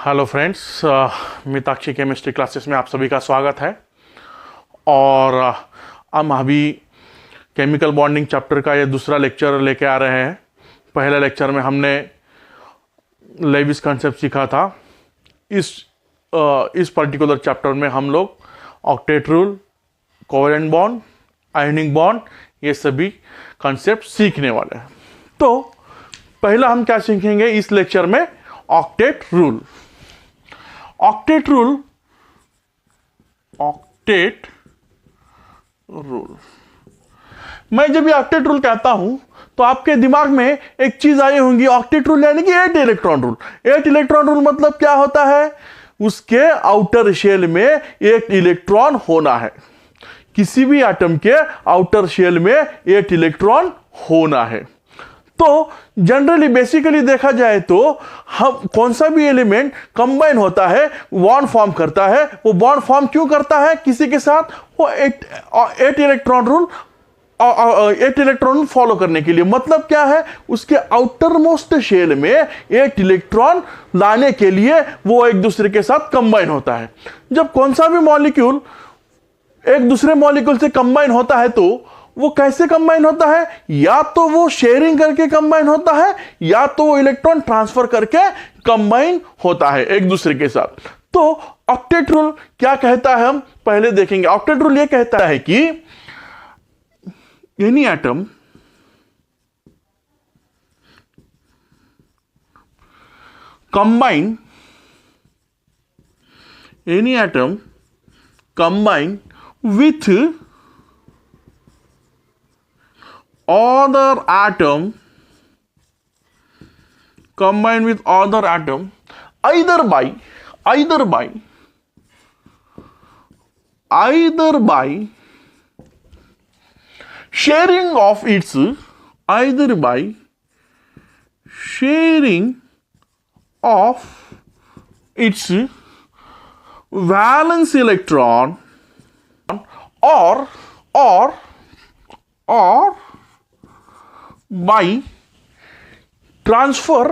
Hello friends, Mitakshi chemistry classes में आप सभी का स्वागत है। और हम अभी केमिकल बॉन्डिंग चैप्टर का ये दूसरा लेक्चर लेके आ रहे हैं। पहले लेक्चर में हमने लेविस कॉन्सेप्ट सीखा था। इस पर्टिकुलर चैप्टर में हम लोग octet rule, covalent bond, ionic bond, ये सभी कॉन्सेप्ट सीखने वाले हैं। तो पहला हम क्या सीखेंगे इस लेक्चर में? Octet rule. ऑक्टेट रूल मैं जब ये ऑक्टेट रूल कहता हूं तो आपके दिमाग में एक चीज आई होंगी, ऑक्टेट रूल यानी कि 8 इलेक्ट्रॉन रूल। 8 इलेक्ट्रॉन रूल मतलब क्या होता है? उसके आउटर शेल में 8 इलेक्ट्रॉन होना है। किसी भी एटम के आउटर शेल में 8 इलेक्ट्रॉन होना है। तो जनरली बेसिकली देखा जाए तो हम कौन सा भी एलिमेंट कंबाइन होता है, बॉन्ड फॉर्म करता है। वो बॉन्ड फॉर्म क्यों करता है किसी के साथ? वो 8 इलेक्ट्रॉन रूल 8 इलेक्ट्रॉन फॉलो करने के लिए। मतलब क्या है? उसके आउटर मोस्ट शेल में 8 इलेक्ट्रॉन लाने के लिए वो एक दूसरे के साथ कंबाइन होता है। जब कौन सा भी मॉलिक्यूल एक दूसरे मॉलिक्यूल से कंबाइन होता है तो वो कैसे कंबाइन होता है? या तो वो शेयरिंग करके कंबाइन होता है, या तो वो इलेक्ट्रॉन ट्रांसफर करके कंबाइन होता है एक दूसरे के साथ। तो ऑक्टेट रूल क्या कहता है हम पहले देखेंगे। ऑक्टेट रूल ये कहता है कि any atom combine with other atom either by sharing of its valence electron or by transfer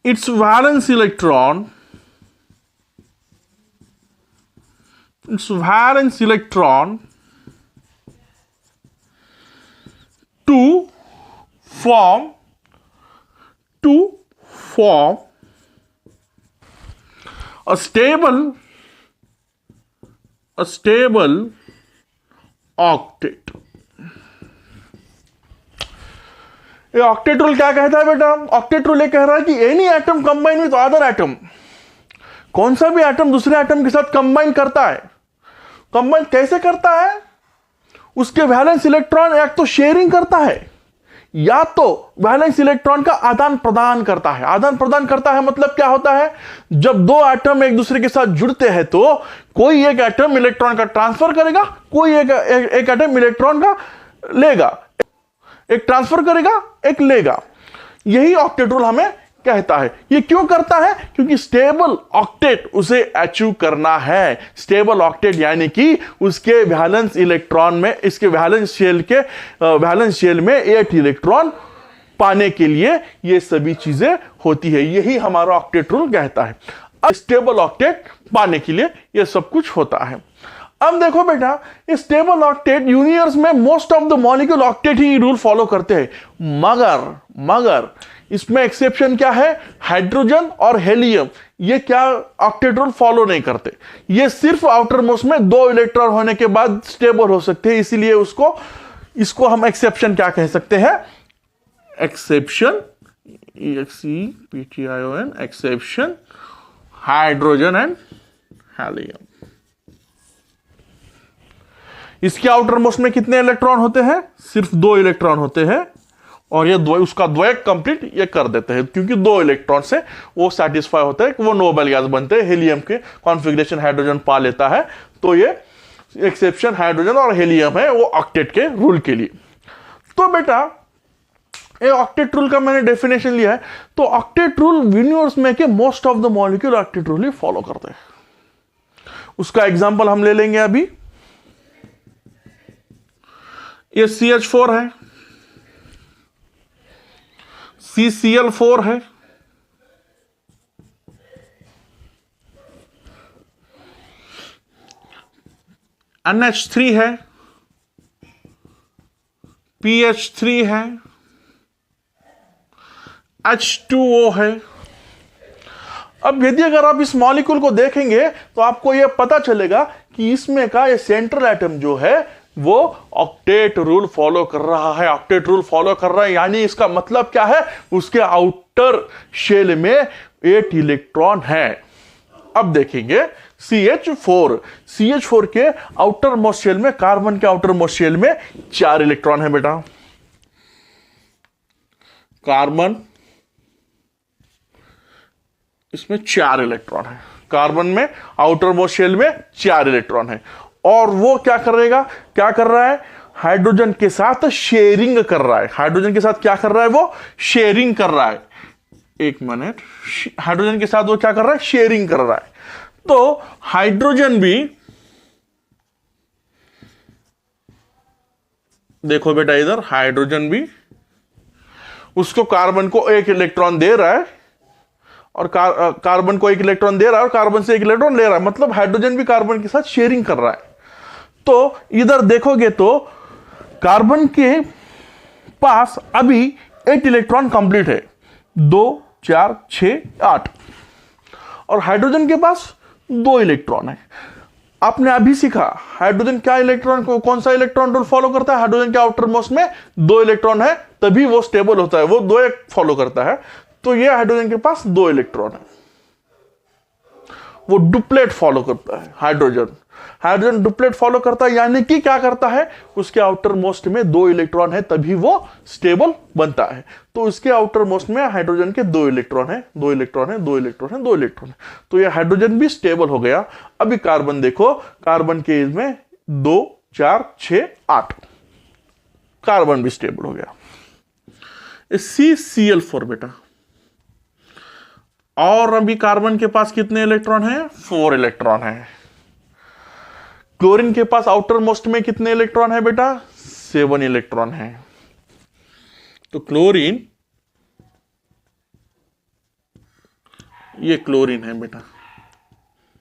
its valence electron to form a stable octet। ये ऑक्टेट रूल क्या कहता है बेटा? ऑक्टेट रूल ये कह रहा है कि any atom combine with other atom. कौन सा भी एटम दूसरे एटम के साथ कंबाइन करता है। कंबाइन कैसे करता है? उसके वैलेंस इलेक्ट्रॉन एक तो शेयरिंग करता है, या तो वैलेंस इलेक्ट्रॉन का आदान प्रदान करता है। आदान प्रदान करता है मतलब क्या होता है? जब दो एटम एक दूसरे के साथ जुड़ते हैं तो कोई एक एटम इलेक्ट्रॉन का ट्रांसफर करेगा, कोई एक एटम इलेक्ट्रॉन का लेगा। एक ट्रांसफर करेगा, एक लेगा। यही ऑक्टेट रूल हमें कहता है। ये क्यों करता है? क्योंकि स्टेबल ऑक्टेट उसे अचीव करना है। स्टेबल ऑक्टेट यानी कि उसके वैलेंस इलेक्ट्रॉन में, इसके वैलेंस शेल में 8 इलेक्ट्रॉन पाने के लिए ये सभी चीजें होती है। यही हमारा ऑक्टेट रूल कहता है। अब स्टेबल ऑक्टेट पाने के लिए ये सब कुछ होता है। अब देखो बेटा, स्टेबल ऑक्टेट यूनिवर्स में most of the molecule octet he rule follow करते हैं। मगर इसमें एक्सेप्शन क्या है? हाइड्रोजन और हेलियम, ये क्या ऑक्टेट रूल फॉलो नहीं करते। ये सिर्फ आउटर मोस्ट में 2 इलेक्ट्रॉन होने के बाद स्टेबल हो सकते हैं। इसीलिए इसको हम एक्सेप्शन क्या कह सकते हैं? Exception, exception hydrogen and helium. इसके आउटर मोस्ट में कितने इलेक्ट्रॉन होते हैं? सिर्फ 2 इलेक्ट्रॉन होते हैं। और ये उसका द्वैक कंप्लीट ये कर देते हैं, क्योंकि 2 इलेक्ट्रॉन से वो सेटिस्फाई होता है कि वो नोबल गैस बनते हैं। हीलियम के कॉन्फ़िगरेशन हाइड्रोजन पा लेता है। तो ये एक्सेप्शन हाइड्रोजन और हीलियम है वो ऑक्टेट के रूल के लिए। तो बेटा ये ऑक्टेट रूल का मैंने डेफिनेशन लिया है। तो ऑक्टेट रूल यूनिवर्स में के most of the molecule octet rule he follow करते हैं। उसका एग्जांपल हम ले लेंगे अभी। ये CH4 है, CCl4 है, NH3 है, PH3 है, H2O है। अब यदि अगर आप इस मॉलिक्यूल को देखेंगे तो आपको यह पता चलेगा कि इसमें का ये सेंट्रल एटम जो है वो ऑक्टेट रूल फॉलो कर रहा है, ऑक्टेट रूल फॉलो कर रहा है। यानी इसका मतलब क्या है, उसके आउटर शेल में 8 इलेक्ट्रॉन है। अब देखेंगे CH4 के आउटर मोस्ट शेल में, कार्बन के आउटर मोस्ट शेल में 4 इलेक्ट्रॉन है बेटा। कार्बन इसमें 4 इलेक्ट्रॉन है, कार्बन में आउटर मोस्ट शेल में 4 इलेक्ट्रॉन है। और वो क्या कर रहा है, हाइड्रोजन के साथ शेयरिंग कर रहा है। हाइड्रोजन के साथ क्या कर रहा है, वो शेयरिंग कर रहा है। एक मिनट, हाइड्रोजन के साथ वो क्या कर रहा है, शेयरिंग कर रहा है। तो हाइड्रोजन भी, देखो बेटा इधर, हाइड्रोजन भी उसको कार्बन को 1 इलेक्ट्रॉन दे रहा है और कार्बन को 1 इलेक्ट्रॉन दे रहा है और कार्बन से 1 इलेक्ट्रॉन ले रहा है। मतलब हाइड्रोजन भी कार्बन के साथ शेयरिंग कर रहा है। तो इधर देखोगे तो कार्बन के पास अभी 8 इलेक्ट्रॉन कंप्लीट है, 2 4 6 8, और हाइड्रोजन के पास 2 इलेक्ट्रॉन है। आपने अभी सीखा हाइड्रोजन क्या इलेक्ट्रॉन को, कौन सा इलेक्ट्रॉन रूल फॉलो करता है। हाइड्रोजन के आउटर मोस्ट में 2 इलेक्ट्रॉन है, तभी वो स्टेबल होता है, वो 2 एक फॉलो करता है। तो ये हाइड्रोजन के पास 2 इलेक्ट्रॉन है, वो डुप्लेट फॉलो करता है। हाइड्रोजन डुप्लेट फॉलो करता है, यानी कि क्या करता है, उसके आउटर मोस्ट में 2 इलेक्ट्रॉन है, तभी वो स्टेबल बनता है। तो उसके आउटर मोस्ट में हाइड्रोजन के 2 इलेक्ट्रॉन है, 2 इलेक्ट्रॉन है, 2 इलेक्ट्रॉन है, 2 इलेक्ट्रॉन है। तो ये हाइड्रोजन भी स्टेबल हो गया। अभी कार्बन देखो, कार्बन के इसमें 2 4 6 8, कार्बन भी स्टेबल हो गया। CCl4 बेटा, और अभी कार्बन के पास कितने इलेक्ट्रॉन है, 4 इलेक्ट्रॉन है। क्लोरीन के पास आउटर मोस्ट में कितने इलेक्ट्रॉन है बेटा, 7 इलेक्ट्रॉन है। तो क्लोरीन, ये क्लोरीन है बेटा।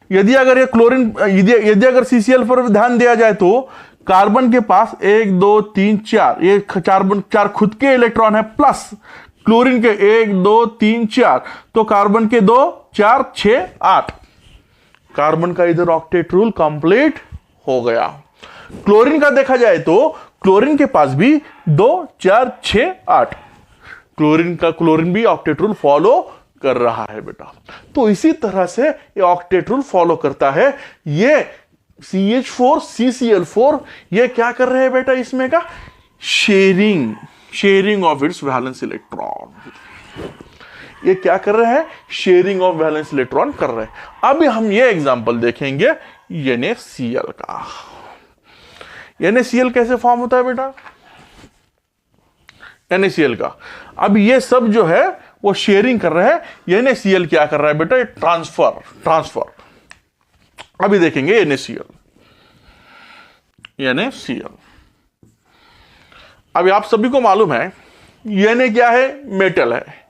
यदि अगर ये क्लोरीन, यदि अगर CCl पर ध्यान दिया जाए तो कार्बन के पास 1 2 3 4, ये कार्बन 4 खुद के इलेक्ट्रॉन है, प्लस क्लोरीन के 1 2 3 4, तो कार्बन के 2 4 6 8, कार्बन का इधर ऑक्टेट रूल कंप्लीट हो गया। क्लोरीन का देखा जाए तो क्लोरीन के पास भी 2 4 6 8, क्लोरीन भी ऑक्टेट रूल फॉलो कर रहा है बेटा। तो इसी तरह से ये ऑक्टेट रूल फॉलो करता है। ये CH4 CCl4 ये क्या कर रहे हैं बेटा, इसमें का sharing of its valence electron. ये क्या कर रहे हैं, शेयरिंग ऑफ वैलेंस इलेक्ट्रॉन कर रहे हैं। अभी हम ये एग्जांपल देखेंगे NaCl का। NaCl कैसे फॉर्म होता है बेटा, NaCl का। अब ये सब जो है वो शेयरिंग कर रहे हैं। NaCl क्या कर रहा है बेटा, ट्रांसफर। अभी देखेंगे NaCl। अभी आप सभी को मालूम है Na क्या है, मेटल है।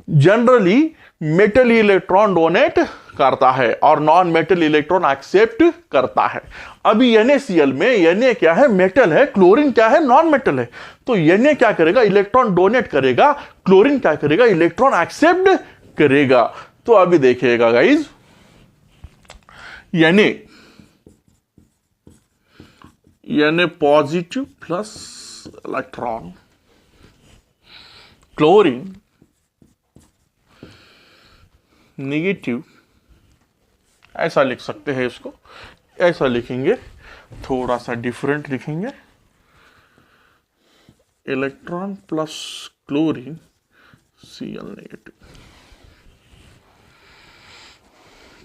जनरली मेटल इलेक्ट्रॉन डोनेट करता है और नॉन मेटल इलेक्ट्रॉन एक्सेप्ट करता है। अभी NaCl में Na क्या है, मेटल है, क्लोरीन क्या है, नॉन मेटल है। तो Na क्या करेगा, इलेक्ट्रॉन डोनेट करेगा, क्लोरीन क्या करेगा, इलेक्ट्रॉन एक्सेप्ट करेगा। तो अभी देखिएगा guys, Na positive plus electron, chlorine negative, ऐसा लिख सकते हैं इसको, ऐसा लिखेंगे, थोड़ा सा डिफरेंट लिखेंगे, electron plus chlorine Cl negative.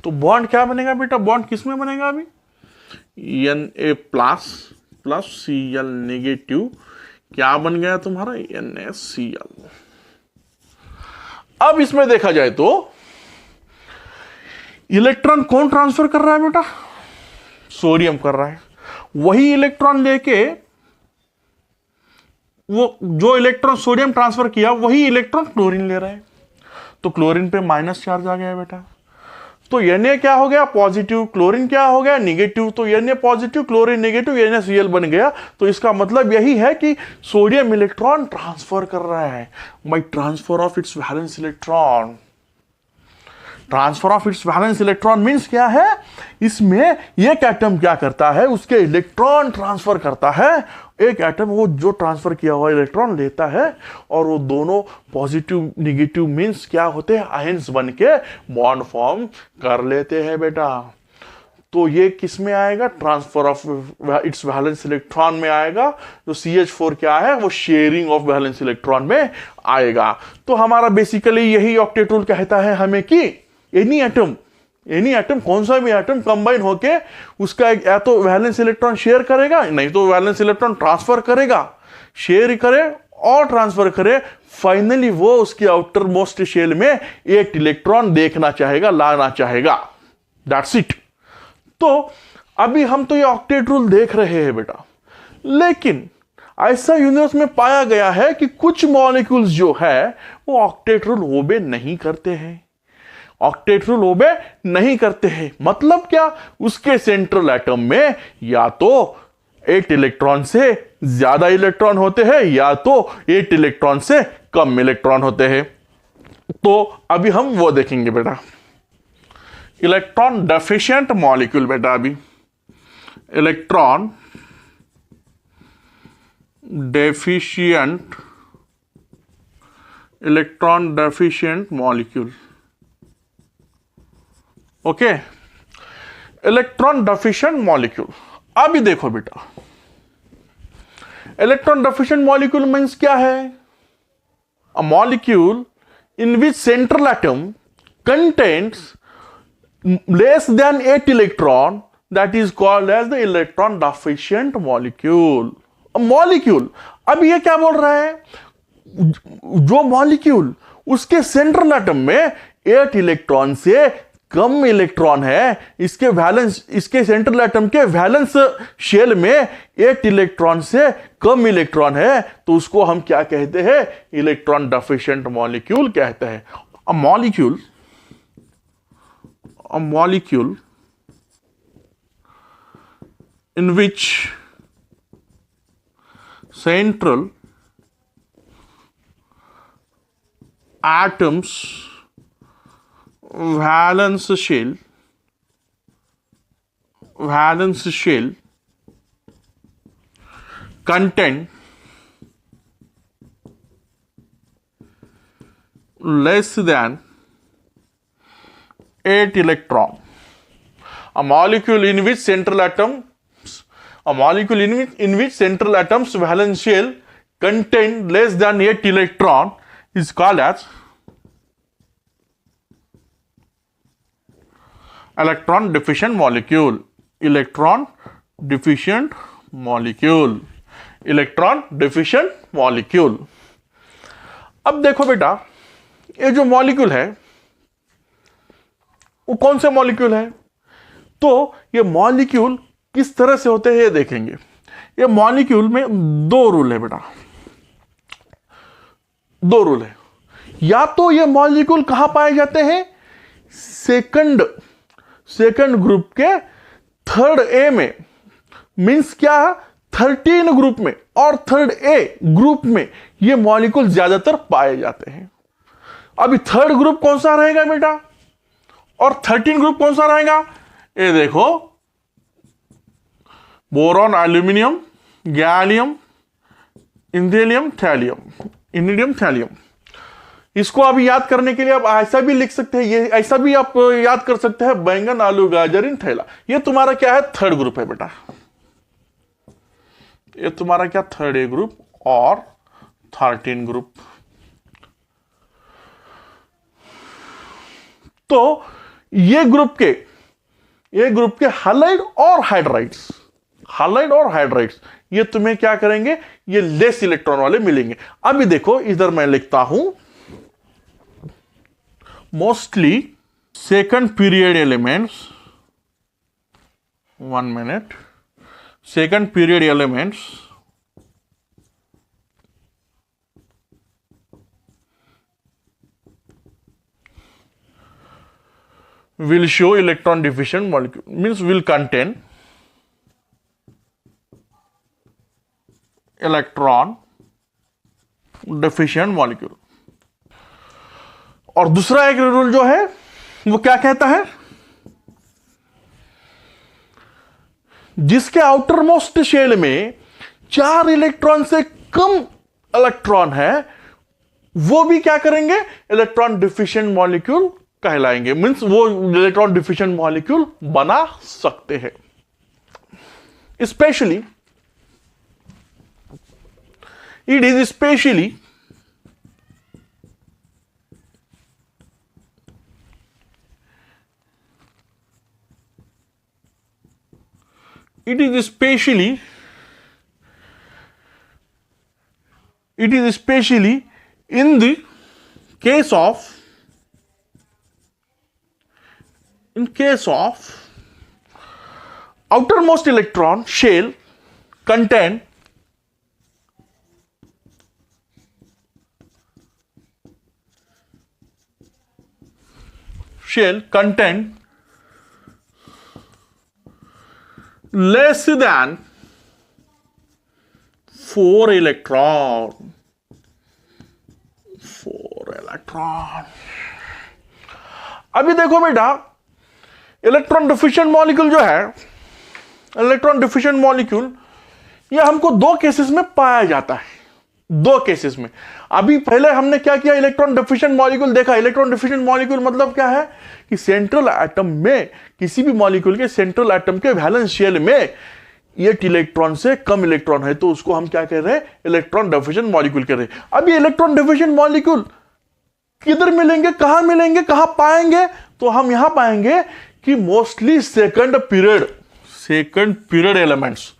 तो बॉन्ड क्या बनेगा बेटा, बॉन्ड किसमें बनेगा अभी, Na प्लस Cl नेगेटिव, क्या बन गया तुम्हारा, NaCl। अब इसमें देखा जाए तो इलेक्ट्रॉन कौन ट्रांसफर कर रहा है बेटा, सोडियम कर रहा है। वही इलेक्ट्रॉन लेके वो जो इलेक्ट्रॉन सोडियम ट्रांसफर किया वही इलेक्ट्रॉन क्लोरीन ले रहा है, तो क्लोरीन पे माइनस चार्ज आ गया बेटा। तो Na क्या हो गया, पॉजिटिव, क्लोरीन क्या हो गया, निगेटिव। तो Na positive, chlorine negative, NaCl बन गया। तो इसका मतलब यही है कि सोडियम इलेक्ट्रॉन ट्रांसफर कर रहा है by transfer of its valence electron. Transfer of its valence electron means क्या है, इसमें एक एटम क्या करता है, उसके इलेक्ट्रॉन ट्रांसफर करता है। एक एटम वो जो ट्रांसफर किया हुआ इलेक्ट्रॉन लेता है और वो दोनों पॉजिटिव निगेटिव मींस क्या होते हैं, आयंस बन के बॉन्ड फॉर्म कर लेते हैं बेटा। तो ये किस में आएगा, transfer of its valence electron में आएगा। जो CH4 क्या है, वो शेयरिंग ऑफ वैलेंस इलेक्ट्रॉन में आएगा। तो हमारा बेसिकली यही ऑक्टेट रूल कहता है हमें कि एनी एटम कौन सा भी एटम कंबाइन होके उसका एक या तो वैलेंस इलेक्ट्रॉन शेयर करेगा, नहीं तो वैलेंस इलेक्ट्रॉन ट्रांसफर करेगा, शेयर करे और ट्रांसफर करे, फाइनली वो उसके आउटर मोस्ट शेल में एक इलेक्ट्रॉन देखना चाहेगा, लाना चाहेगा। That's it. तो अभी हम तो ये ऑक्टेट रूल देख रहे हैं बेटा, लेकिन ऐसा यूनिवर्स में पाया गया है कि कुछ मॉलिक्यूल्स जो है वो ऑक्टेट रूल ओबे नहीं करते हैं, ऑक्टेट रूल ओबे नहीं करते हैं। मतलब क्या, उसके सेंट्रल एटम में या तो 8 इलेक्ट्रॉन से ज्यादा इलेक्ट्रॉन होते हैं या तो 8 इलेक्ट्रॉन से कम इलेक्ट्रॉन होते हैं। तो अभी हम वो देखेंगे बेटा, इलेक्ट्रॉन डेफिशिएंट मॉलिक्यूल बेटा। अभी electron deficient molecule. Okay, electron deficient molecule. अभी देखो बेटा, इलेक्ट्रॉन डेफिशिएंट मॉलिक्यूल मींस क्या है, अ molecule in which central atom contains less than 8 electron, that is called as the electron deficient molecule. Molecule, अब ये क्या बोल रहा है, जो मॉलिक्यूल उसके सेंट्रल एटम में 8 इलेक्ट्रॉन से कम इलेक्ट्रॉन है, इसके सेंट्रल एटम के वैलेंस शेल में 8 इलेक्ट्रॉन से कम इलेक्ट्रॉन है, तो उसको हम क्या कहते हैं, इलेक्ट्रॉन डेफिशिएंट मॉलिक्यूल कहते हैं। A molecule in which central atoms valence shell contain less than 8 electron. A molecule in which central atoms valence shell contain less than 8 electron is called as electron deficient molecule. Electron deficient molecule. अब देखो बेटा, ये जो molecule है वो कौन से molecule है, तो ये मॉलिक्यूल किस तरह से होते हैं ये देखेंगे। ये मॉलिक्यूल में 2 रूल है बेटा, 2 रूल है। या तो ये मॉलिक्यूल कहां पाए जाते हैं, सेकंड ग्रुप के 3rd A में, मींस क्या, 13 ग्रुप में और 3rd A ग्रुप में ये मॉलिक्यूल ज्यादातर पाए जाते हैं। अभी 3rd ग्रुप कौन सा रहेगा बेटा, और 13 ग्रुप कौन सा रहेगा, ये देखो, boron, aluminium, gallium, indium, thallium. इसको अभी याद करने के लिए आप ऐसा भी लिख सकते हैं, ये ऐसा भी आप याद कर सकते हैं, बैंगन, आलू, गाजर इन थैला। ये तुम्हारा क्या है, 3rd ग्रुप है बेटा। ये तुम्हारा क्या, 3rd A ग्रुप और 13 ग्रुप। तो ये ग्रुप के हैलाइड और हाइड्राइड्स ये तुम्हें क्या करेंगे, ये लेस इलेक्ट्रॉन वाले मिलेंगे। अभी देखो, इधर मैं लिखता हूं, mostly second period elements, 1 minute, second period elements will show electron deficient molecule, means will contain electron deficient molecule. और दूसरा एक रूल जो है वो क्या कहता है, जिसके आउटर मोस्ट शेल में 4 इलेक्ट्रॉन से कम इलेक्ट्रॉन है, वो भी क्या करेंगे, इलेक्ट्रॉन डिफिशिएंट मॉलिक्यूल कहलाएंगे, मींस वो इलेक्ट्रॉन डिफिशिएंट मॉलिक्यूल बना सकते हैं. Specially it is especially in the case of outermost electron shell contain less than 4 electron. अभी देखो बेटा, इलेक्ट्रॉन डिफिशिएंट मॉलिक्यूल जो है, इलेक्ट्रॉन डिफिशिएंट मॉलिक्यूल यह हमको 2 केसेस में पाया जाता है. 2 केसेस में. अभी पहले हमने क्या किया, इलेक्ट्रॉन डिफिशिएंट मॉलिक्यूल देखा. इलेक्ट्रॉन डिफिशिएंट मॉलिक्यूल मतलब क्या है कि सेंट्रल एटम में, किसी भी मॉलिक्यूल के सेंट्रल एटम के वैलेंस शेल में 8 इलेक्ट्रॉन से कम इलेक्ट्रॉन है, तो उसको हम क्या कह रहे हैं, इलेक्ट्रॉन डिफिशिएंट मॉलिक्यूल कह रहे हैं. अभी इलेक्ट्रॉन डिफिशिएंट मॉलिक्यूल किधर मिलेंगे, कहां मिलेंगे, कहां पाएंगे, तो हम यहां पाएंगे कि mostly second period elements.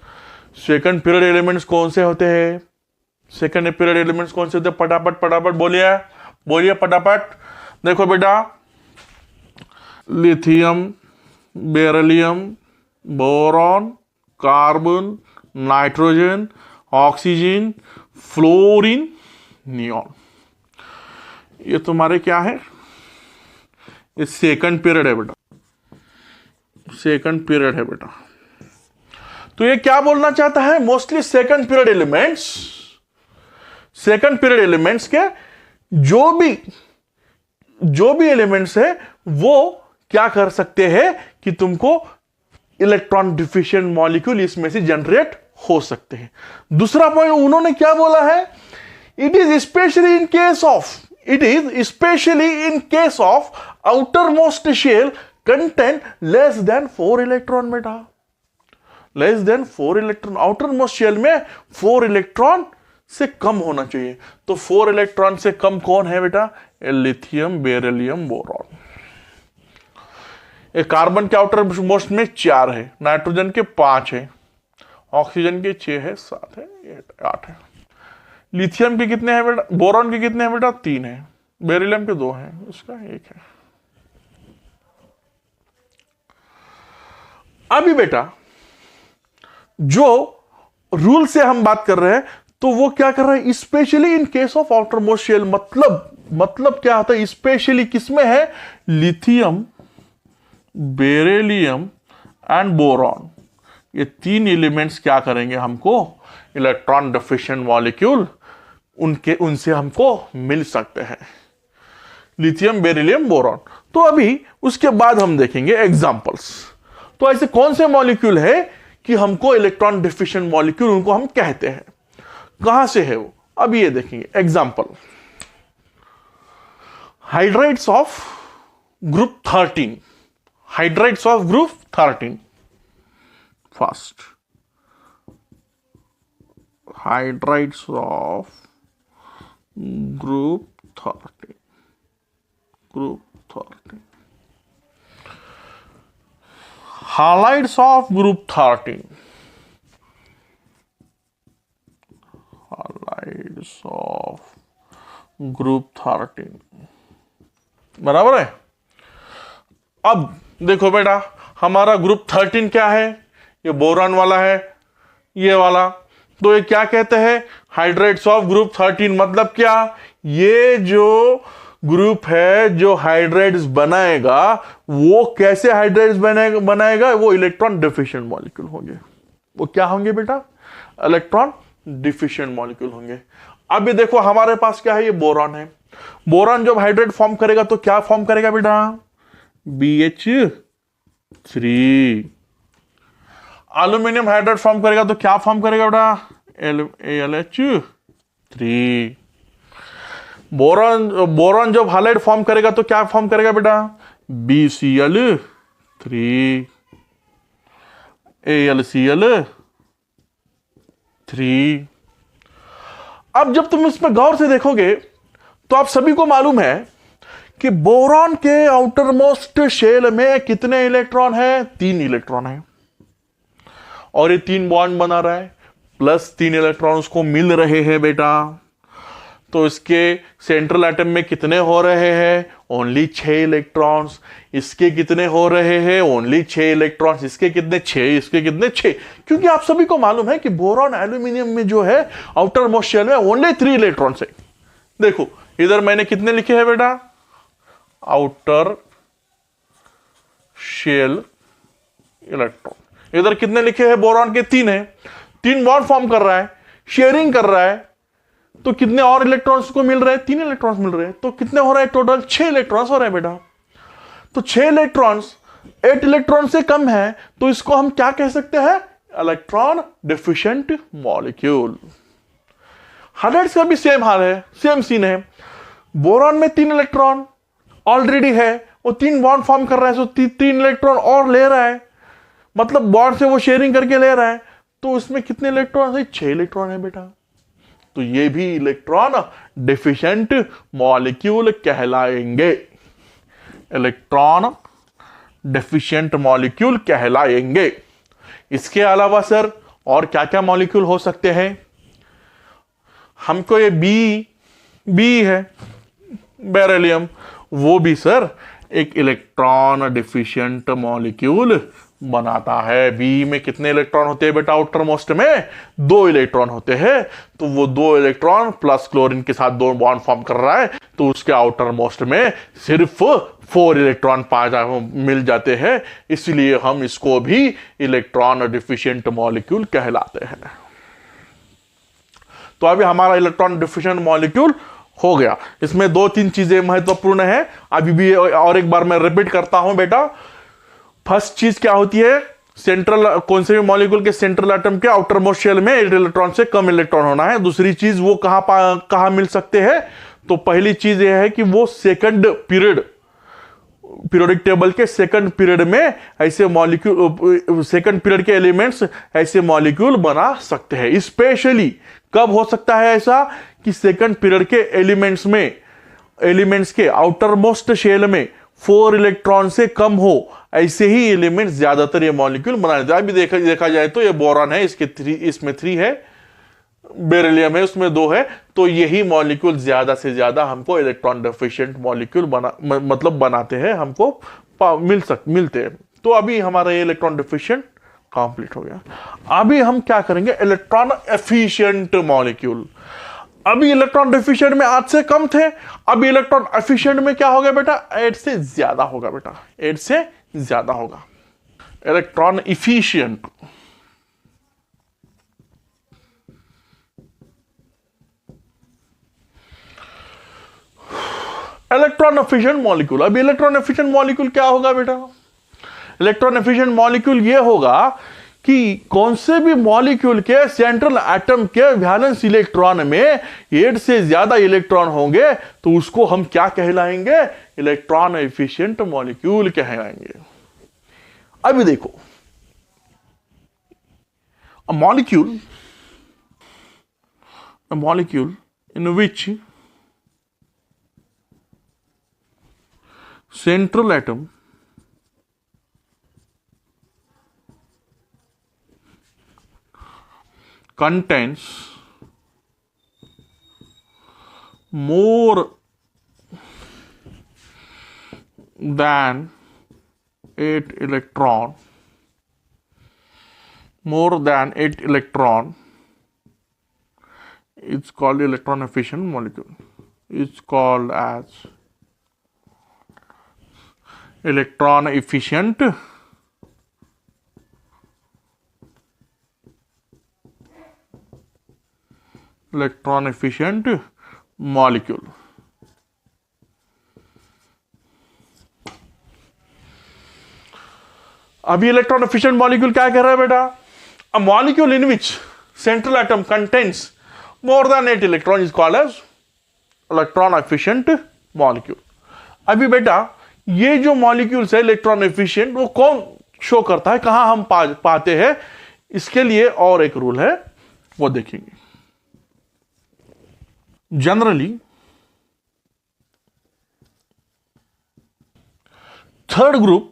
Second period elements कौन से होते हैं, सेकंड पीरियड एलिमेंट्स कौन से होते हैं, फटाफट बोलिए फटाफट. देखो बेटा, lithium, beryllium, boron, carbon, nitrogen, oxygen, fluorine, neon. ये तुम्हारे क्या है, ये सेकंड पीरियड है बेटा, सेकंड पीरियड है बेटा. तो ये क्या बोलना चाहता है, मोस्टली सेकंड पीरियड एलिमेंट्स के जो भी एलिमेंट्स है वो क्या कर सकते हैं कि तुमको इलेक्ट्रॉन डिफिशिएंट मॉलिक्यूल इसमें से जनरेट हो सकते हैं. दूसरा पॉइंट उन्होंने क्या बोला है, it is specially in case of outermost shell contain less than 4 electron. बेटा, less than 4 electron, outermost shell में 4 इलेक्ट्रॉन से कम होना चाहिए. तो 4 इलेक्ट्रॉन से कम कौन है बेटा, लिथियम, बेरिलियम, बोरॉन. कार्बन के आउटर मोस्ट में 4 है, नाइट्रोजन के 5 है, ऑक्सीजन के 6 है, 7 है, 8 है. लिथियम के कितने हैं बेटा, बोरॉन के कितने हैं बेटा, 3 है, बेरिलियम के 2 हैं, इसका 1 है. अभी बेटा जो रूल से हम बात कर रहे हैं, तो वो क्या कर रहा है, specially in case of outermost shell. मतलब क्या होता है, स्पेशली किसमें है, लिथियम, बेरिलियम एंड बोरॉन. ये 3 एलिमेंट्स क्या करेंगे, हमको इलेक्ट्रॉन डिफिशिएंट मॉलिक्यूल उनसे हमको मिल सकते हैं, लिथियम, बेरिलियम, बोरॉन. तो अभी उसके बाद हम देखेंगे एग्जांपल्स. तो ऐसे कौन से मॉलिक्यूल है कि हमको इलेक्ट्रॉन डिफिशिएंट मॉलिक्यूल उनको हम कहते हैं, कहां से है वो, अभी ये देखेंगे. Example, hydrides of group 13. Hydrides of group 13. First, hydrides of group 13. Halides of group 13. Halides of group 13. बराबर है. अब देखो बेटा, हमारा ग्रुप 13 क्या है, ये बोरॉन वाला है, ये वाला. तो ये क्या कहते हैं, हाइड्राइड्स ऑफ ग्रुप 13. मतलब क्या, ये जो ग्रुप है जो हाइड्राइड्स बनाएगा, वो कैसे हाइड्राइड्स बनाएगा? वो इलेक्ट्रॉन डिफिशिएंट मॉलिक्यूल होंगे। वो क्या होंगे बेटा? इलेक्ट्रॉन डिफिशिएंट मॉलिक्यूल होंगे। अब ये देखो हमारे पास क्या है, ये बोरॉन है। बोरॉन जब हाइड्राइड फॉर्म करेगा तो क्या फॉर्म करेगा बेटा? BH3। एल्यूमिनियम हाइड्राइड फॉर्म करेगा तो क्या फॉर्म करेगा बेटा? AlH3। बोरॉन जब हाइलाइड फॉर्म करेगा तो क्या फॉर्म करेगा बेटा? BCl3। AlCl3। अब जब तुम इसमें गौर से देखोगे तो आप सभी को मालूम है कि बोरॉन के आउटर मोस्ट शेल में कितने इलेक्ट्रॉन है? 3 इलेक्ट्रॉन है। और ये 3 बॉन्ड बना रहा है, प्लस 3 इलेक्ट्रॉन उसको मिल रहे हैं बेटा। तो इसके सेंट्रल एटम में कितने हो रहे हैं? Only 6 electrons. इसके कितने हो रहे हैं? Only 6 electrons. इसके कितने? 6। इसके कितने? 6। क्योंकि आप सभी को मालूम है कि बोरॉन एल्यूमिनियम में जो है आउटर मोस्ट शेल में ओनली 3 इलेक्ट्रॉन्स है। देखो इधर मैंने कितने लिखे हैं बेटा? Outer shell electron. इधर कितने लिखे हैं? बोरॉन के 3 है। 3 बॉन्ड फॉर्म कर रहा है, शेयरिंग कर रहा है, तो कितने और इलेक्ट्रॉन्स को मिल रहे हैं? 3 इलेक्ट्रॉन्स मिल रहे हैं। तो कितने हो रहा है टोटल? 6 इलेक्ट्रॉन्स हो रहे हैं बेटा। तो 6 इलेक्ट्रॉन्स 8 इलेक्ट्रॉन से कम है, तो इसको हम क्या कह सकते हैं? Electron deficient molecule. हाइड्राइड्स का भी सेम हाल है, सेम सीन है। बोरॉन में 3 इलेक्ट्रॉन ऑलरेडी है, वो 3 बॉन्ड फॉर्म कर रहा है, तो 3 इलेक्ट्रॉन और ले रहा है, मतलब बॉन्ड से वो शेयरिंग करके ले रहा है। तो इसमें कितने इलेक्ट्रॉन है? 6 इलेक्ट्रॉन है बेटा। तो ये भी इलेक्ट्रॉन डिफिशिएंट मॉलिक्यूल कहलाएंगे। इलेक्ट्रॉन डिफिशिएंट मॉलिक्यूल कहलाएंगे। इसके अलावा सर और क्या क्या मॉलिक्यूल हो सकते हैं? हमको ये बी है, बेरिलियम, वो भी सर एक इलेक्ट्रॉन डिफिशिएंट मॉलिक्यूल बनाता है। बी में कितने इलेक्ट्रॉन होते हैं बेटा? आउटर मोस्ट में 2 इलेक्ट्रॉन होते हैं। तो वो 2 इलेक्ट्रॉन प्लस क्लोरीन के साथ 2 बॉन्ड फॉर्म कर रहा है, तो उसके आउटर मोस्ट में सिर्फ 4 इलेक्ट्रॉन मिल जाते हैं। इसलिए हम इसको भी इलेक्ट्रॉन डिफिशिएंट मॉलिक्यूल कहलाते हैं। तो अभी हमारा इलेक्ट्रॉन डिफिशिएंट मॉलिक्यूल हो गया। इसमें 2-3 चीजें महत्वपूर्ण है, अभी भी और एक बार मैं रिपीट करता हूं बेटा। फर्स्ट चीज क्या होती है? सेंट्रल, कौन से भी मॉलिक्यूल के सेंट्रल एटम के आउटर मोस्ट शेल में 8 इलेक्ट्रॉन से कम इलेक्ट्रॉन होना है। दूसरी चीज वो कहां मिल सकते हैं? तो पहली चीज यह है कि वो सेकंड पीरियोडिक टेबल के सेकंड पीरियड में ऐसे मॉलिक्यूल, सेकंड पीरियड के एलिमेंट्स ऐसे मॉलिक्यूल बना सकते हैं। स्पेशली कब हो सकता है ऐसा? कि सेकंड पीरियड के एलिमेंट्स के आउटर मोस्ट शेल में 4 इलेक्ट्रॉन से कम हो, ऐसे ही एलिमेंट्स ज्यादातर ये मॉलिक्यूल बना लेते हैं। अभी देखा जाए तो ये बोरॉन है, इसमें 3 है, बेरिलियम है, उसमें 2 है। तो यही मॉलिक्यूल ज्यादा से ज्यादा हमको इलेक्ट्रॉन डिफिशिएंट मॉलिक्यूल बनाते हैं, हमको मिलते हैं। तो अभी हमारा ये इलेक्ट्रॉन डिफिशिएंट कंप्लीट हो गया। अभी हम क्या करेंगे? Electron efficient molecule. अभी इलेक्ट्रॉन डिफिशिएंट में 8 से कम थे, अभी इलेक्ट्रॉन एफिशिएंट में क्या होगा बेटा? 8 से ज्यादा होगा बेटा, 8 से ज्यादा होगा। Electron efficient. Electron efficient molecule. अब इलेक्ट्रॉन एफिशिएंट मॉलिक्यूल क्या होगा बेटा? इलेक्ट्रॉन एफिशिएंट मॉलिक्यूल ये होगा कि कौन से भी मॉलिक्यूल के सेंट्रल एटम के वैलेंस इलेक्ट्रॉन में 8 से ज्यादा इलेक्ट्रॉन होंगे, तो उसको हम क्या कहलाएंगे? इलेक्ट्रॉन एफिशिएंट मॉलिक्यूल कहलाएंगे। अभी देखो, a molecule in which central atom contains more than 8 electron, it's called electron efficient molecule. It's called as electron efficient molecule. अभी इलेक्ट्रॉन एफिशिएंट मॉलिक्यूल क्या कह रहा है बेटा? A molecule in which central atom contains more than 8 electron is called as electron efficient molecule. अभी बेटा ये जो मॉलिक्यूल्स है इलेक्ट्रॉन एफिशिएंट, वो कौन शो करता है, कहां हम पाते हैं? इसके लिए और एक रूल है, वो देखेंगे। Generally third group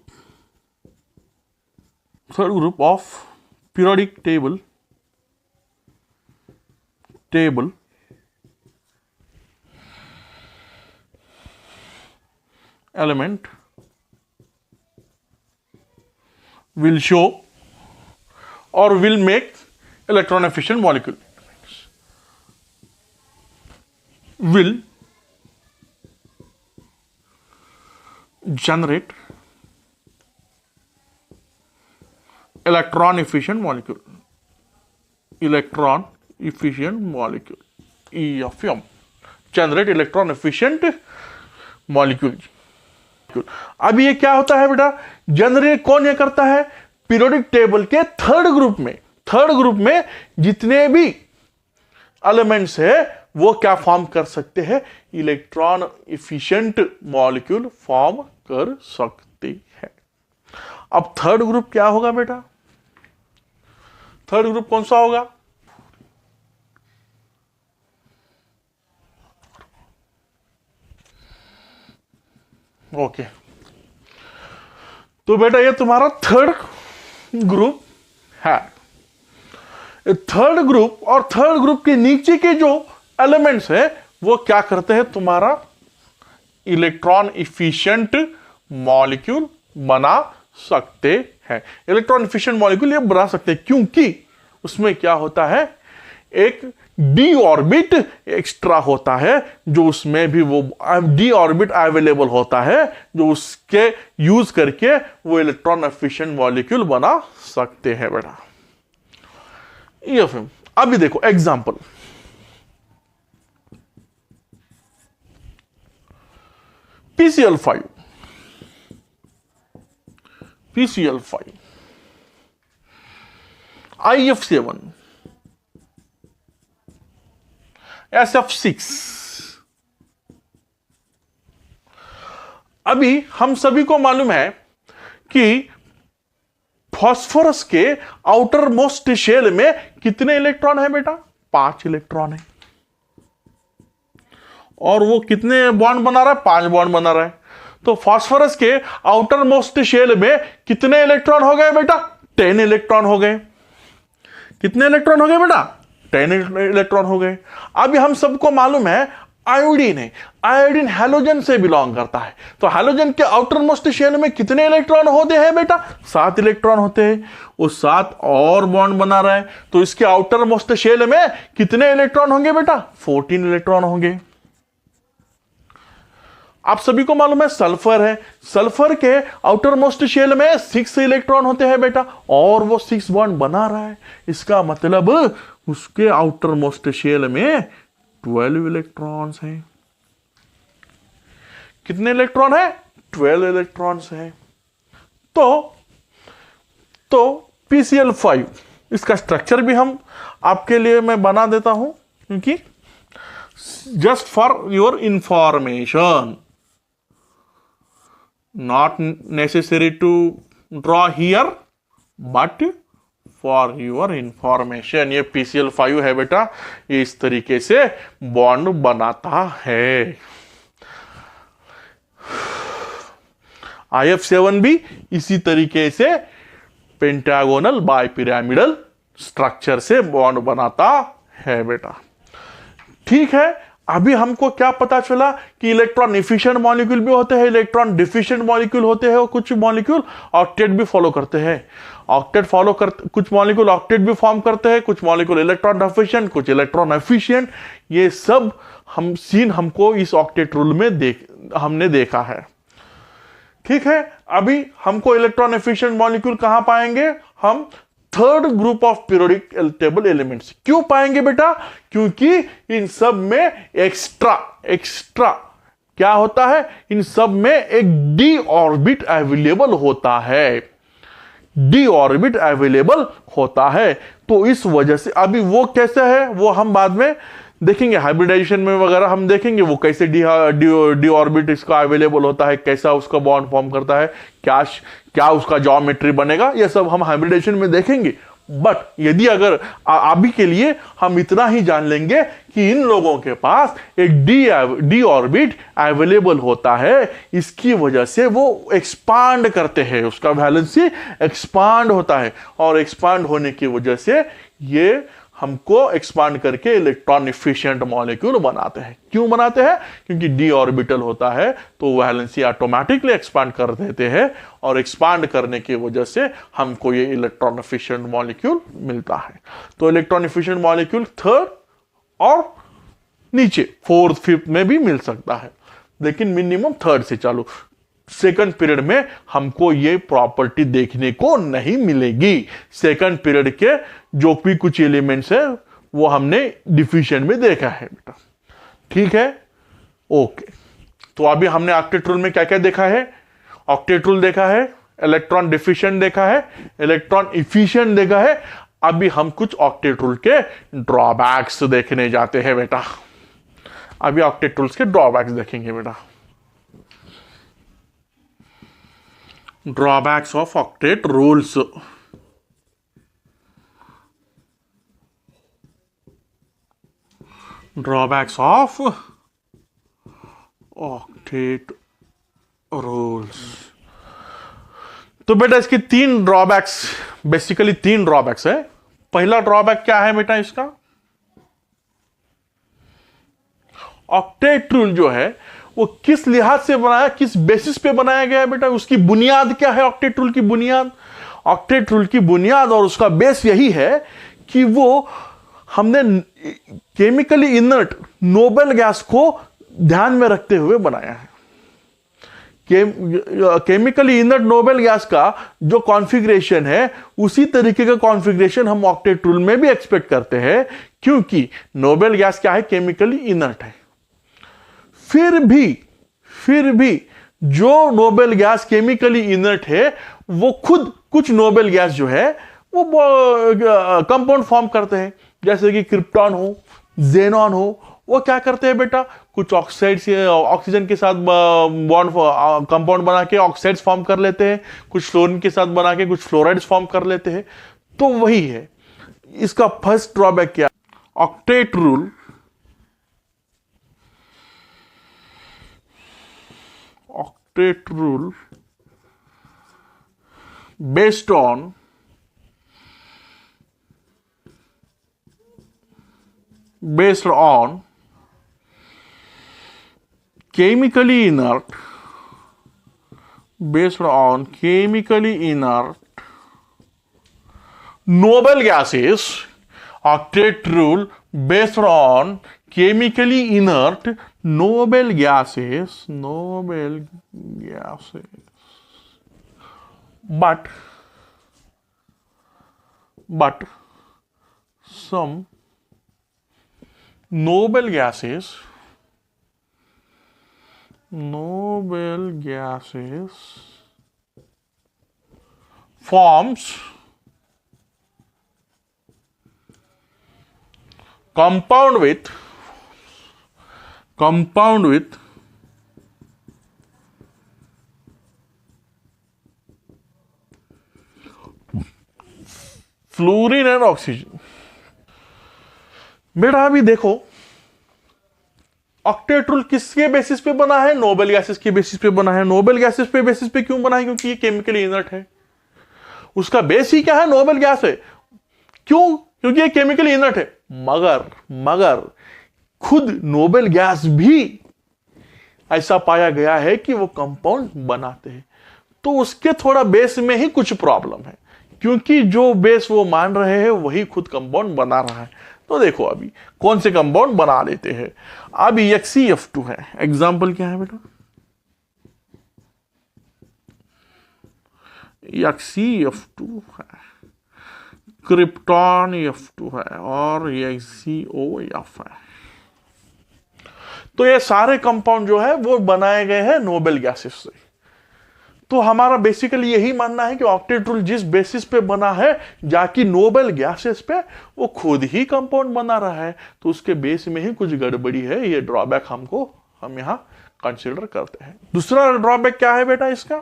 of periodic table element will show or will make electron efficient molecule, will generate electron efficient molecule, EFM, generate electron efficient molecule। अब ये क्या होता है बेटा? जनरेट कौन ये करता है? पीरियोडिक टेबल के थर्ड ग्रुप में जितने भी एलिमेंट्स है वो क्या फॉर्म कर सकते हैं? इलेक्ट्रॉन इफिशिएंट मॉलिक्यूल फॉर्म कर सकते हैं। अब थर्ड ग्रुप क्या होगा बेटा? थर्ड ग्रुप कौन सा होगा? ओके, तो बेटा ये तुम्हारा थर्ड ग्रुप है। थर्ड ग्रुप और थर्ड ग्रुप के नीचे के जो एलिमेंट्स है वो क्या करते हैं? तुम्हारा इलेक्ट्रॉन इफिशिएंट मॉलिक्यूल बना सकते हैं। इलेक्ट्रॉन इफिशिएंट मॉलिक्यूल ये बना सकते हैं क्योंकि उसमें क्या होता है? एक डी ऑर्बिट एक्स्ट्रा होता है, जो उसमें भी वो डी ऑर्बिट अवेलेबल होता है, जो उसके यूज करके वो इलेक्ट्रॉन एफिशिएंट मॉलिक्यूल बना सकते हैं बेटा। ये फिर अभी देखो एग्जांपल, PCl5, IF7, SF6। अभी हम सभी को मालूम है कि फास्फोरस के आउटर मोस्ट शेल में कितने इलेक्ट्रॉन है बेटा? 5 इलेक्ट्रॉन है। और वो कितने बॉन्ड बना रहा है? 5 बॉन्ड बना रहा है। तो फास्फोरस के आउटर मोस्ट शेल में कितने इलेक्ट्रॉन हो गए बेटा? 10 इलेक्ट्रॉन हो गए। कितने इलेक्ट्रॉन हो गए बेटा? 10 इलेक्ट्रॉन हो गए। अभी हम सबको मालूम है आयोडीन है, आयोडीन हैलोजन से बिलोंग करता है। तो हैलोजन के आउटर मोस्ट शेल में कितने इलेक्ट्रॉन होते हैं बेटा? 7 इलेक्ट्रॉन होते हैं। वो 7 और बॉन्ड बना रहा है, तो इसके आउटर मोस्ट शेल में कितने इलेक्ट्रॉन होंगे बेटा? 14 इलेक्ट्रॉन होंगे। आप सभी को मालूम है सल्फर है, सल्फर के आउटर मोस्ट शेल में 6 इलेक्ट्रॉन होते हैं बेटा, और वो 6 बॉन्ड बना रहा है। इसका मतलब उसके आउटर मोस्ट शेल में 12 इलेक्ट्रॉन्स हैं। कितने इलेक्ट्रॉन है? 12 इलेक्ट्रॉन्स हैं। तो PCl5 इसका स्ट्रक्चर भी हम आपके लिए मैं बना देता हूं, क्योंकि just for your information, not necessary to draw here but for your information। ये PCl5 है बेटा, ये इस तरीके से बॉन्ड बनाता है। IF7 भी इसी तरीके से पेंटागोनल बाइपिरामिडल स्ट्रक्चर से बॉन्ड बनाता है बेटा। ठीक है, अभी हमको क्या पता चला कि इलेक्ट्रॉन इफिशिएंट मॉलिक्यूल भी होते हैं, इलेक्ट्रॉन डिफिशिएंट मॉलिक्यूल होते हैं, और कुछ मॉलिक्यूल ऑक्टेट भी फॉलो करते हैं। कुछ मॉलिक्यूल ऑक्टेट भी फॉर्म करते हैं, कुछ मॉलिक्यूल इलेक्ट्रॉन डिफिशिएंट, कुछ इलेक्ट्रॉन एफिशिएंट। ये सब हमको इस ऑक्टेट रूल में हमने देखा है। ठीक है, अभी हमको इलेक्ट्रॉन एफिशिएंट मॉलिक्यूल कहां पाएंगे? हम third group of periodic table elements. क्यों पाएंगे बेटा? क्योंकि इन सब में एक्स्ट्रा क्या होता है? इन सब में एक डी ऑर्बिट अवेलेबल होता है, डी ऑर्बिट अवेलेबल होता है। तो इस वजह से अभी वो कैसे है वो हम बाद में देखेंगे, हाइब्रिडाइजेशन में वगैरह हम देखेंगे वो कैसे डी ऑर्बिट इसका अवेलेबल होता है, कैसा उसका बॉन्ड फॉर्म करता है, क्या उसका ज्योमेट्री बनेगा, ये सब हम हाइब्रिडाइजेशन में देखेंगे। बट यदि अगर अभी के लिए हम इतना ही जान लेंगे कि इन लोगों के पास एक डी ऑर्बिट अवेलेबल होता है, इसकी वजह से वो एक्सपांड करते हैं, उसका वैलेंसी एक्सपांड होता है, और एक्सपांड होने की वजह से ये हमको एक्सपांड करके इलेक्ट्रॉन एफिशिएंट मॉलिक्यूल बनाते हैं। क्यों बनाते हैं? क्योंकि डी ऑर्बिटल होता है तो वैलेंसी ऑटोमेटिकली एक्सपांड कर देते हैं, और एक्सपांड करने की वजह से हमको ये इलेक्ट्रॉन एफिशिएंट मॉलिक्यूल मिलता है। तो इलेक्ट्रॉन एफिशिएंट मॉलिक्यूल थर्ड और नीचे फोर्थ फिफ्थ में भी मिल सकता है, लेकिन मिनिमम थर्ड से चालू। सेकंड पीरियड में हमको ये प्रॉपर्टी देखने को नहीं मिलेगी। सेकंड पीरियड के जो भी कुछ एलिमेंट्स है वो हमने डिफिशिएंट में देखा है बेटा, ठीक है, ओके। तो अभी हमने ऑक्टेट रूल में क्या क्या देखा है? ऑक्टेट रूल देखा है, इलेक्ट्रॉन डिफिशिएंट देखा है, इलेक्ट्रॉन इफिशिएंट देखा है। अभी हम कुछ ऑक्टेट रूल के ड्रॉबैक्स देखने जाते हैं बेटा। अभी ऑक्टेट रूल्स के ड्रॉबैक्स देखेंगे बेटा। Drawbacks of octet rules. Drawbacks of octet rules. तो बेटा इसकी तीन ड्रॉबैक्स, बेसिकली तीन ड्रॉबैक्स है। पहला ड्रॉबैक क्या है बेटा इसका? ऑक्टेट रूल जो है वो किस लिहाज से बनाया, किस बेसिस पे बनाया गया है बेटा? उसकी बुनियाद क्या है? ऑक्टेट रूल की बुनियाद, ऑक्टेट रूल की बुनियाद और उसका बेस यही है कि वो हमने केमिकली इनर्ट नोबल गैस को ध्यान में रखते हुए बनाया है। केमिकली इनर्ट नोबल गैस का जो कॉन्फ़िगरेशन है उसी तरीके का कॉन्फ़िगरेशन हम ऑक्टेट रूल में भी एक्सपेक्ट करते हैं, क्योंकि नोबल गैस क्या है? केमिकली इनर्ट है। फिर भी जो नोबल गैस केमिकली इनर्ट है वो खुद कुछ नोबल गैस जो है वो कंपाउंड फॉर्म करते हैं, जैसे कि क्रिप्टॉन हो, जेनॉन हो। वो क्या करते हैं बेटा? कुछ ऑक्साइड से ऑक्सीजन के साथ बॉन्ड कंपाउंड बना के ऑक्साइड्स फॉर्म कर लेते हैं, कुछ फ्लोरीन के साथ बना के कुछ फ्लोराइड्स फॉर्म कर लेते हैं। तो वही है इसका फर्स्ट ड्रॉबैक। क्या? Octet rule based on chemically inert noble gases. Octet rule based on chemically inert noble gases, but some noble gases forms compound with fluorine and oxygen. बेटा अभी देखो ऑक्टेट रूल किसके बेसिस पे बना है? Noble gases के basis पे बना है। नोबल गैसेस पे बेसिस पे क्यों बना है? क्योंकि ये केमिकली इनर्ट है। उसका बेस ही क्या है? नोबल गैस है। क्यों? क्योंकि ये केमिकली इनर्ट है। मगर खुद नोबल गैस भी ऐसा पाया गया है कि वो कंपाउंड बनाते हैं। तो उसके थोड़ा बेस में ही कुछ प्रॉब्लम है, क्योंकि जो बेस वो मान रहे हैं वही खुद कंपाउंड बना रहा है। तो देखो अभी कौन से कंपाउंड बना लेते हैं। अभी HCF2 है। एग्जाम्पल क्या है बेटा? CF2 है, क्रिप्टॉन F2 है और ये COF है। तो ये सारे कंपाउंड जो है वो बनाए गए हैं नोबेल गैसेस से। तो हमारा बेसिकली यही मानना है कि ऑक्टेट रूल जिस बेसिस पे बना है, जाकि नोबेल गैसेस पे, वो खुद ही कंपाउंड बना रहा है, तो उसके बेस में ही कुछ गड़बड़ी है। ये ड्रॉबैक हम यहां कंसिडर करते हैं। दूसरा ड्रॉबैक क्या है बेटा इसका?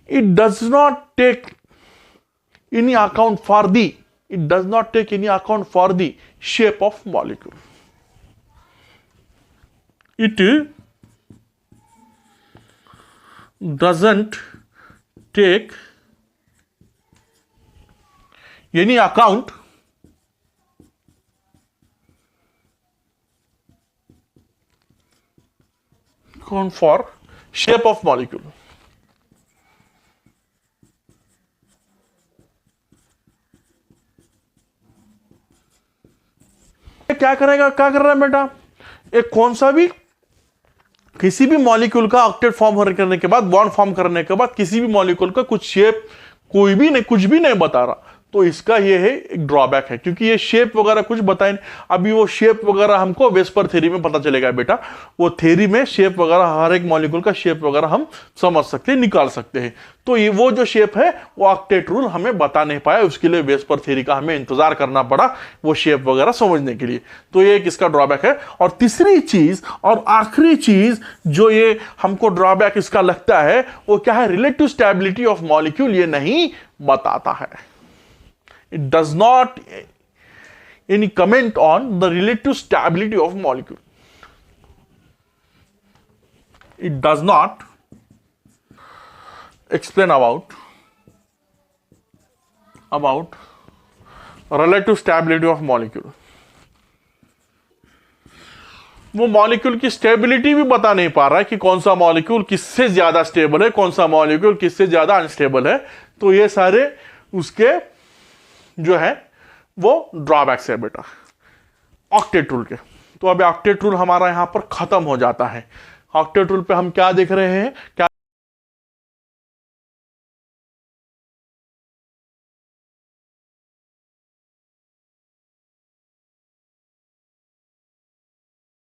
It does not take any account for the shape of molecule. It doesn't take any account for shape of molecule. क्या कर रहा है बेटा? एक कौन सा भी किसी भी मॉलिक्यूल का ऑक्टेट फॉर्म करने के बाद, बॉन्ड फॉर्म करने के बाद, किसी भी मॉलिक्यूल का कुछ शेप कुछ भी नहीं बता रहा, तो इसका ये है एक ड्रॉबैक है, क्योंकि ये शेप वगैरह कुछ बताए नहीं। अभी वो शेप वगैरह हमको वेस्पर थ्योरी में पता चलेगा बेटा। वो थ्योरी में शेप वगैरह, हर एक मॉलिक्यूल का शेप वगैरह हम समझ सकते हैं, निकाल सकते हैं। तो ये वो जो शेप है वो ऑक्टेट रूल हमें बता नहीं पाया, उसके लिए वेस्पर थ्योरी का हमें इंतजार करना पड़ा वो शेप वगैरह समझने के लिए। तो ये एक इसका ड्रॉबैक है। और तीसरी चीज और आखिरी चीज जो ये हमको ड्रॉबैक इसका लगता है, वो क्या है? रिलेटिव स्टेबिलिटी ऑफ मॉलिक्यूल ये नहीं बताता है। It does not any comment on the relative stability of molecule. It does not explain about relative stability of molecule. वो मॉलिक्यूल की स्टेबिलिटी भी बता नहीं पा रहा है कि कौन सा मॉलिक्यूल किससे ज्यादा स्टेबल है, कौन सा मॉलिक्यूल किससे ज्यादा अनस्टेबल है। तो ये सारे उसके जो है वो ड्रॉबैक्स है बेटा ऑक्टेट रूल के। तो अब ऑक्टेट रूल हमारा यहां पर खत्म हो जाता है। ऑक्टेट रूल पे हम क्या देख रहे हैं? क्या